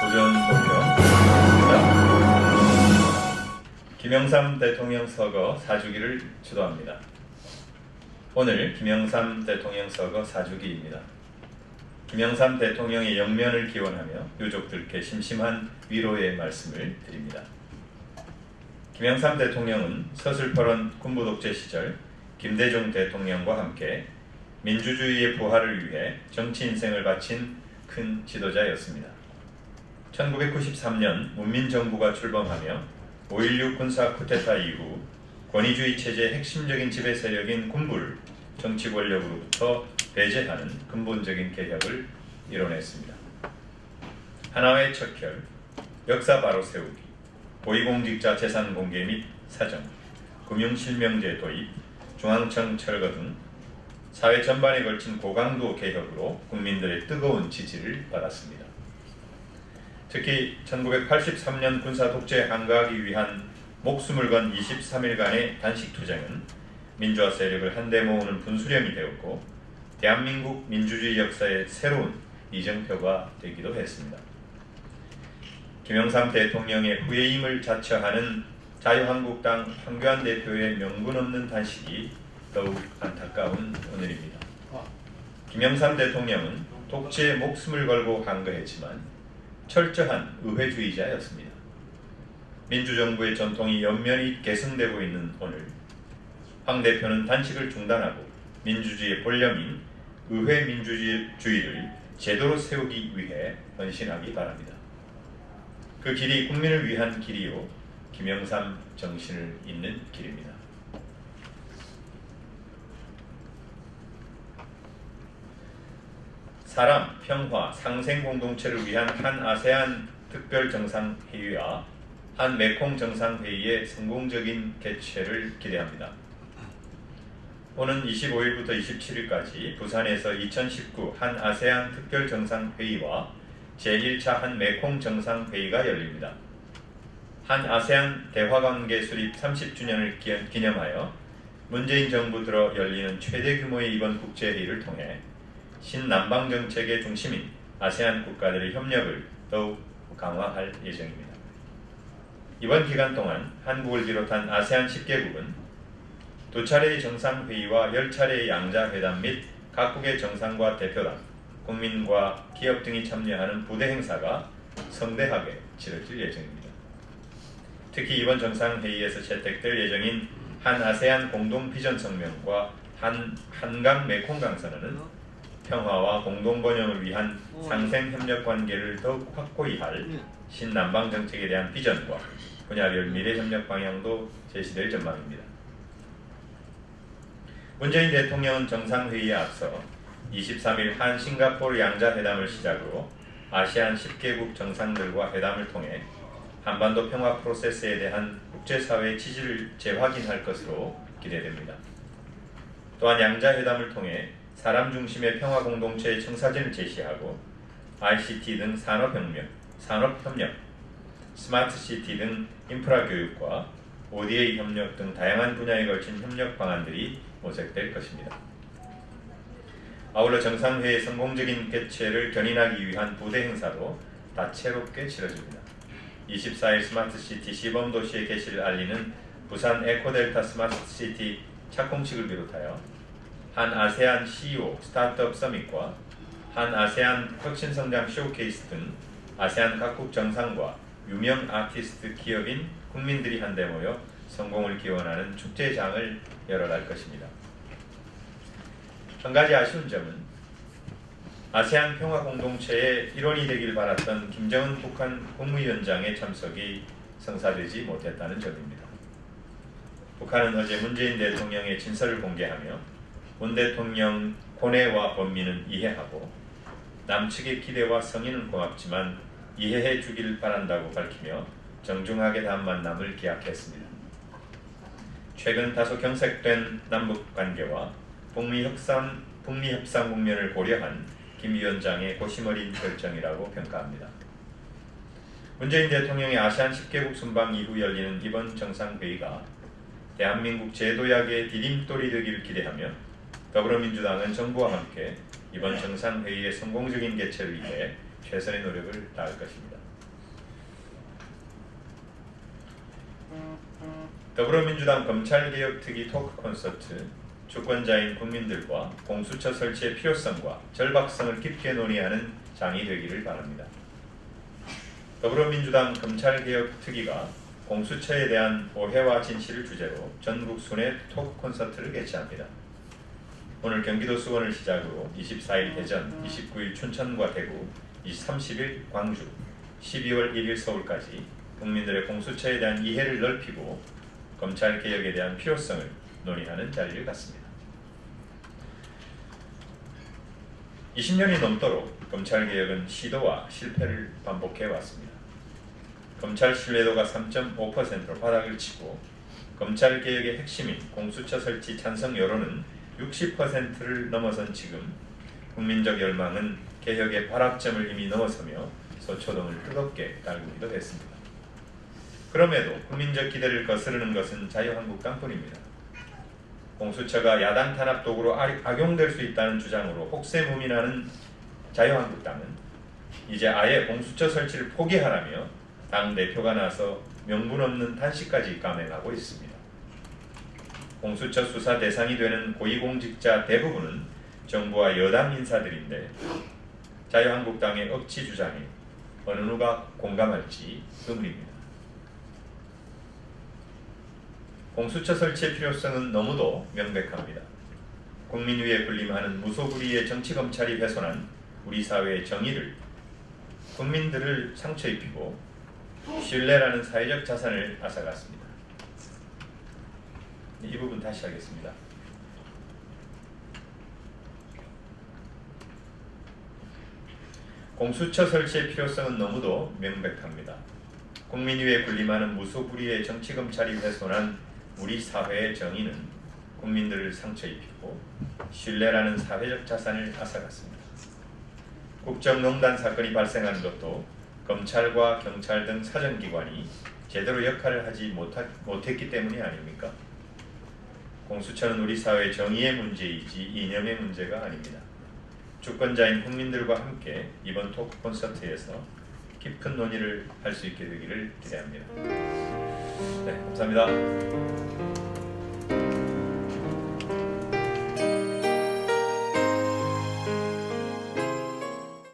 고전공명 김영삼 대통령 서거 4주기를 추도합니다. 오늘 김영삼 대통령 서거 4주기입니다. 김영삼 대통령의 영면을 기원하며 유족들께 심심한 위로의 말씀을 드립니다. 김영삼 대통령은 서슬퍼런 군부독재 시절 김대중 대통령과 함께 민주주의의 부활을 위해 정치 인생을 바친 큰 지도자였습니다. 1993년 문민정부가 출범하며 5.16 군사 쿠데타 이후 권위주의 체제의 핵심적인 지배 세력인 군부를 정치 권력으로부터 배제하는 근본적인 개혁을 이뤄냈습니다. 하나회 척결, 역사 바로 세우기, 고위공직자 재산 공개 및 사정, 금융실명제 도입, 중앙청 철거 등 사회 전반에 걸친 고강도 개혁으로 국민들의 뜨거운 지지를 받았습니다. 특히 1983년 군사 독재 한가하기 위한 목숨을 건 23일간의 단식 투쟁은 민주화 세력을 한데 모으는 분수령이 되었고 대한민국 민주주의 역사의 새로운 이정표가 되기도 했습니다. 김영삼 대통령의 후예임을 자처하는 자유한국당 황교안 대표의 명분 없는 단식이 더욱 안타까운 오늘입니다. 김영삼 대통령은 독재에 목숨을 걸고 항거했지만 철저한 의회주의자였습니다. 민주정부의 전통이 연면이 계승되고 있는 오늘, 황 대표는 단식을 중단하고 민주주의의 본령인 의회 민주주의를 제도로 세우기 위해 헌신하기 바랍니다. 그 길이 국민을 위한 길이요, 김영삼 정신을 잇는 길입니다. 사람, 평화, 상생 공동체를 위한 한 아세안 특별정상회의와 한 메콩 정상회의의 성공적인 개최를 기대합니다. 오는 25일부터 27일까지 부산에서 2019 한 아세안 특별정상회의와 제1차 한 메콩 정상회의가 열립니다. 한 아세안 대화관계 수립 30주년을 기념하여 문재인 정부 들어 열리는 최대 규모의 이번 국제회의를 통해 신남방 정책의 중심인 아세안 국가들의 협력을 더욱 강화할 예정입니다. 이번 기간 동안 한국을 비롯한 아세안 10개국은 2차례의 정상회의와 10차례의 양자회담 및 각국의 정상과 대표단, 국민과 기업 등이 참여하는 부대 행사가 성대하게 치러질 예정입니다. 특히 이번 정상회의에서 채택될 예정인 한 아세안 공동 비전 성명과 한강 메콩 강선언은 평화와 공동번영을 위한 상생 협력 관계를 더욱 확고히 할 신남방 정책에 대한 비전과 분야별 미래 협력 방향도 제시될 전망입니다. 문재인 대통령은 정상회의에 앞서 23일 한 싱가포르 양자회담을 시작으로 아시안 10개국 정상들과 회담을 통해 한반도 평화 프로세스에 대한 국제사회의 지지를 재확인할 것으로 기대됩니다. 또한 양자회담을 통해 사람 중심의 평화 공동체의 청사진을 제시하고 ICT 등 산업혁명, 산업협력, 스마트시티 등 인프라 교육과 ODA 협력 등 다양한 분야에 걸친 협력 방안들이 모색될 것입니다. 아울러 정상회의 성공적인 개최를 견인하기 위한 부대 행사도 다채롭게 치러집니다. 24일 스마트시티 시범도시의 개시를 알리는 부산 에코델타 스마트시티 착공식을 비롯하여 한 아세안 CEO 스타트업 서밋과 한 아세안 혁신성장 쇼케이스 등 아세안 각국 정상과 유명 아티스트 기업인 국민들이 한데 모여 성공을 기원하는 축제장을 열어갈 것입니다. 한 가지 아쉬운 점은 아세안 평화 공동체의 일원이 되길 바랐던 김정은 북한 국무위원장의 참석이 성사되지 못했다는 점입니다. 북한은 어제 문재인 대통령의 진설을 공개하며 문 대통령 고뇌와 번민은 이해하고 남측의 기대와 성의는 고맙지만 이해해 주길 바란다고 밝히며 정중하게 다음 만남을 기약했습니다. 최근 다소 경색된 남북관계와 북미 협상 국면을 고려한 김 위원장의 고심 어린 결정이라고 평가합니다. 문재인 대통령의 아시안 10개국 순방 이후 열리는 이번 정상회의가 대한민국 제도약의 디딤돌이 되기를 기대하며 더불어민주당은 정부와 함께 이번 정상회의의 성공적인 개최를 위해 최선의 노력을 다할 것입니다. 더불어민주당 검찰개혁특위 토크 콘서트, 주권자인 국민들과 공수처 설치의 필요성과 절박성을 깊게 논의하는 장이 되기를 바랍니다. 더불어민주당 검찰개혁특위가 공수처에 대한 오해와 진실을 주제로 전국 순회 토크 콘서트를 개최합니다. 오늘 경기도 수원을 시작으로 24일 대전, 29일 춘천과 대구, 30일 광주, 12월 1일 서울까지 국민들의 공수처에 대한 이해를 넓히고 검찰개혁에 대한 필요성을 논의하는 자리를 갖습니다. 20년이 넘도록 검찰개혁은 시도와 실패를 반복해 왔습니다. 검찰 신뢰도가 3.5%로 바닥을 치고 검찰개혁의 핵심인 공수처 설치 찬성 여론은 60%를 넘어선 지금 국민적 열망은 개혁의 발악점을 이미 넘어서며 소초동을 뜨겁게 달구기도 했습니다. 그럼에도 국민적 기대를 거스르는 것은 자유한국당뿐입니다. 공수처가 야당 탄압 도구로 악용될 수 있다는 주장으로 혹세무민하는 자유한국당은 이제 아예 공수처 설치를 포기하라며 당대표가 나서 명분 없는 단식까지 감행하고 있습니다. 공수처 수사 대상이 되는 고위공직자 대부분은 정부와 여당 인사들인데 자유한국당의 억지 주장에 어느 누가 공감할지 의문입니다. 공수처 설치의 필요성은 너무도 명백합니다. 국민 위에 군림하는 무소불위의 정치검찰이 훼손한 우리 사회의 정의를, 국민들을 상처 입히고 신뢰라는 사회적 자산을 앗아갔습니다. 이 부분 다시 하겠습니다. 공수처 설치의 필요성은 너무도 명백합니다. 국민 위에 군림하는 무소불위의 정치검찰이 훼손한 우리 사회의 정의는 국민들을 상처 입히고 신뢰라는 사회적 자산을 앗아갔습니다. 국정농단 사건이 발생한 것도 검찰과 경찰 등 사정기관이 제대로 역할을 하지 못했기 때문이 아닙니까? 공수처는 우리 사회의 정의의 문제이지 이념의 문제가 아닙니다. 주권자인 국민들과 함께 이번 토크 콘서트에서 깊은 논의를 할 수 있게 되기를 기대합니다. 네, 감사합니다.